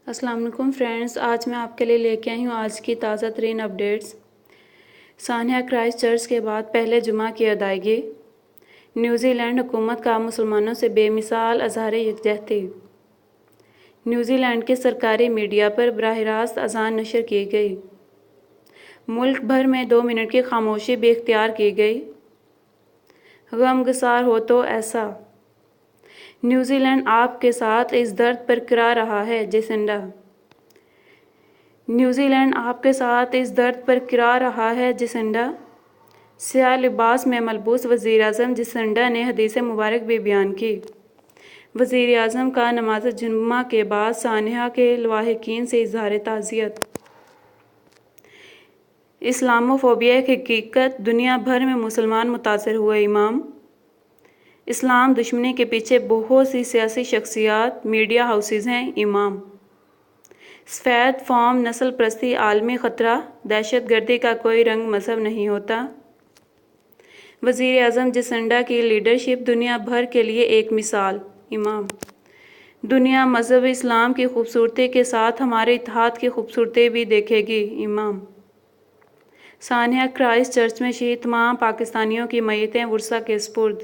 السلام علیکم فرینڈز، آج میں آپ کے لیے لے کے آئی ہوں آج کی تازہ ترین اپڈیٹس۔ سانحہ کرائسٹ چرچ کے بعد پہلے جمعہ کی ادائیگی۔ نیوزی لینڈ حکومت کا مسلمانوں سے بے مثال اظہار یکجہتی۔ نیوزی لینڈ کے سرکاری میڈیا پر براہ راست اذان نشر کی گئی۔ ملک بھر میں 2 منٹ کی خاموشی بھی اختیار کی گئی۔ غم گسار ہو تو ایسا۔ نیوزی لینڈ آپ کے ساتھ اس درد پر کرا رہا ہے، جیسنڈا۔ نیوزی لینڈ آپ کے ساتھ اس درد پر کرا رہا ہے، جیسنڈا۔ سیاہ لباس میں ملبوس وزیر اعظم جیسنڈا نے حدیث مبارک بھی بیان کی۔ وزیر اعظم کا نماز جمعہ کے بعد سانحہ کے لواحقین سے اظہار تعزیت۔ اسلاموفوبیا ایک حقیقت، دنیا بھر میں مسلمان متاثر ہوئے۔ امام اسلام دشمنی کے پیچھے بہت سی سیاسی شخصیات، میڈیا ہاؤسز ہیں۔ امام سفید فوم نسل پرستی عالمی خطرہ، دہشت گردی کا کوئی رنگ مذہب نہیں ہوتا۔ وزیر اعظم جیسنڈا کی لیڈرشپ دنیا بھر کے لیے ایک مثال۔ امام دنیا مذہب اسلام کی خوبصورتی کے ساتھ ہمارے اتحاد کی خوبصورتی بھی دیکھے گی۔ امام سانحہ کرائسٹ چرچ میں شہید تمام پاکستانیوں کی میتیں ورثاء کے سپرد۔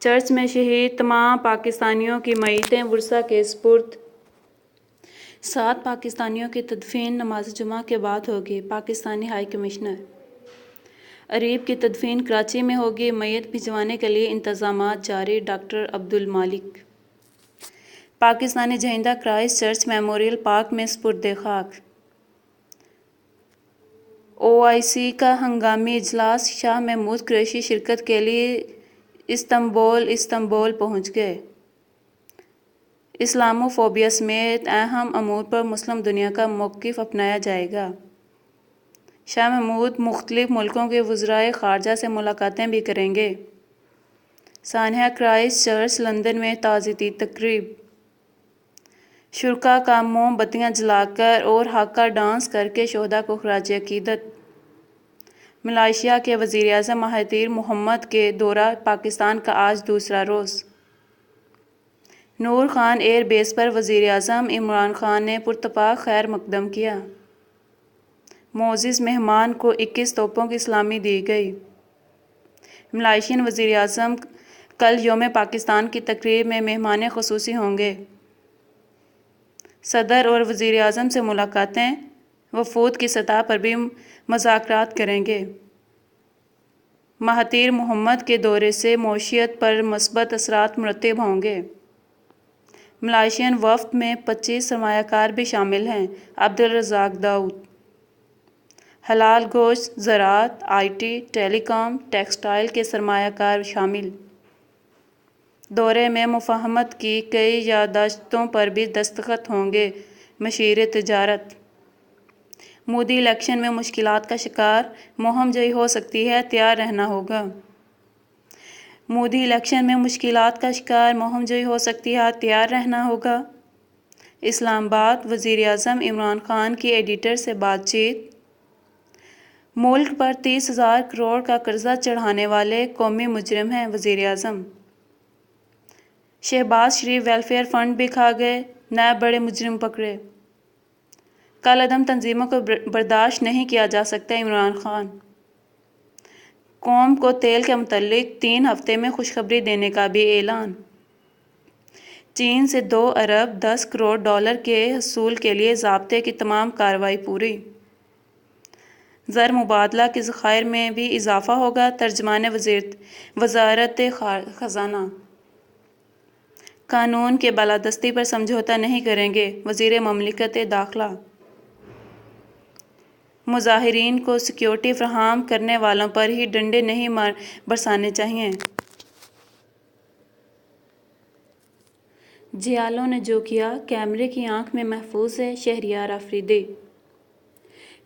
چرچ میں شہید تمام پاکستانیوں کی میتیں ورثاء کے سپرد۔ 7 پاکستانیوں کی تدفین نماز جمعہ کے بعد ہوگی۔ پاکستانی ہائی کمشنر اریب کی تدفین کراچی میں ہوگی۔ میت بھجوانے کے لیے انتظامات جاری۔ ڈاکٹر عبدالمالک پاکستانی جہیندہ کرائسٹ چرچ میموریل پارک میں سپرد خاک۔ OIC کا ہنگامی اجلاس، شاہ محمود قریشی شرکت کے لیے استنبول پہنچ گئے۔ اسلاموفوبیا سمیت اہم امور پر مسلم دنیا کا موقف اپنایا جائے گا۔ شاہ محمود مختلف ملکوں کے وزرائے خارجہ سے ملاقاتیں بھی کریں گے۔ سانحہ کرائسٹ چرچ لندن میں تعزیتی تقریب۔ شرکاء کا موم بتیاں جلا کر اور ہاکا ڈانس کر کے شہداء کو خراج عقیدت۔ ملائیشیا کے وزیر اعظم مہاتیر محمد کے دورہ پاکستان کا آج دوسرا روز۔ نور خان ایئر بیس پر وزیر اعظم عمران خان نے پراتفاق خیر مقدم کیا۔ معزز مہمان کو 21 توپوں کی سلامی دی گئی۔ ملائیشین وزیر اعظم کل یوم پاکستان کی تقریب میں مہمان خصوصی ہوں گے۔ صدر اور وزیر اعظم سے ملاقاتیں، وفود کی سطح پر بھی مذاکرات کریں گے۔ مہاتیر محمد کے دورے سے معیشت پر مثبت اثرات مرتب ہوں گے۔ ملائیشین وفد میں 25 سرمایہ کار بھی شامل ہیں۔ عبدالرزاق داؤد حلال گوشت، زراعت، IT، ٹیلی کام، ٹیکسٹائل کے سرمایہ کار شامل۔ دورے میں مفاہمت کی کئی یادداشتوں پر بھی دستخط ہوں گے۔ مشیر تجارت مودی الیکشن میں مشکلات کا شکار، مہم جوئی ہو سکتی ہے، تیار رہنا ہوگا۔ مودی الیکشن میں مشکلات کا شکار، مہم جوئی ہو سکتی ہے، تیار رہنا ہوگا۔ اسلام آباد وزیر اعظم عمران خان کی ایڈیٹر سے بات چیت۔ ملک پر 30,000 کروڑ کا قرضہ چڑھانے والے قومی مجرم ہیں، وزیر اعظم۔ شہباز شریف ویلفیئر فنڈ بھی کھا گئے، نائب بڑے مجرم پکڑے۔ کالعدم تنظیموں کو برداشت نہیں کیا جا سکتا، عمران خان۔ قوم کو تیل کے متعلق 3 ہفتے میں خوشخبری دینے کا بھی اعلان۔ چین سے 2 ارب 10 کروڑ ڈالر کے حصول کے لیے ضابطے کی تمام کارروائی پوری۔ زر مبادلہ کے ذخائر میں بھی اضافہ ہوگا، ترجمان وزارت خزانہ۔ قانون کے بالادستی پر سمجھوتہ نہیں کریں گے، وزیر مملکت داخلہ۔ مظاہرین کو سیکورٹی فراہم کرنے والوں پر ہی ڈنڈے نہیں برسانے چاہئیں۔ جیالوں نے جو کیا، کیمرے کی آنکھ میں محفوظ ہے، شہریار آفریدی۔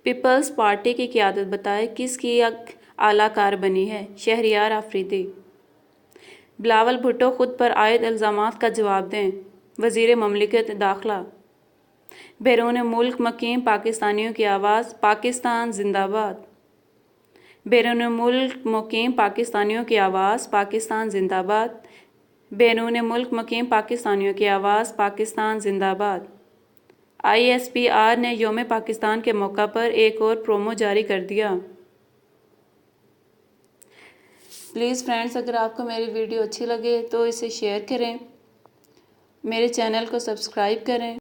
پیپلز پارٹی کی قیادت بتائیں کس کی اعلیٰ کار بنی ہے، شہریار آفریدی۔ بلاول بھٹو خود پر عائد الزامات کا جواب دیں، وزیر مملکت داخلہ۔ بیرون ملک مقیم پاکستانیوں کی آواز، پاکستان زندہ باد۔ بیرون ملک مقیم پاکستانیوں کی آواز، پاکستان زندہ باد۔ بیرون ملک مقیم پاکستانیوں کی آواز، پاکستان زندہ باد۔ ISPR نے یوم پاکستان کے موقع پر ایک اور پرومو جاری کر دیا۔ پلیز فرینڈز، اگر آپ کو میری ویڈیو اچھی لگے تو اسے شیئر کریں، میرے چینل کو سبسکرائب کریں۔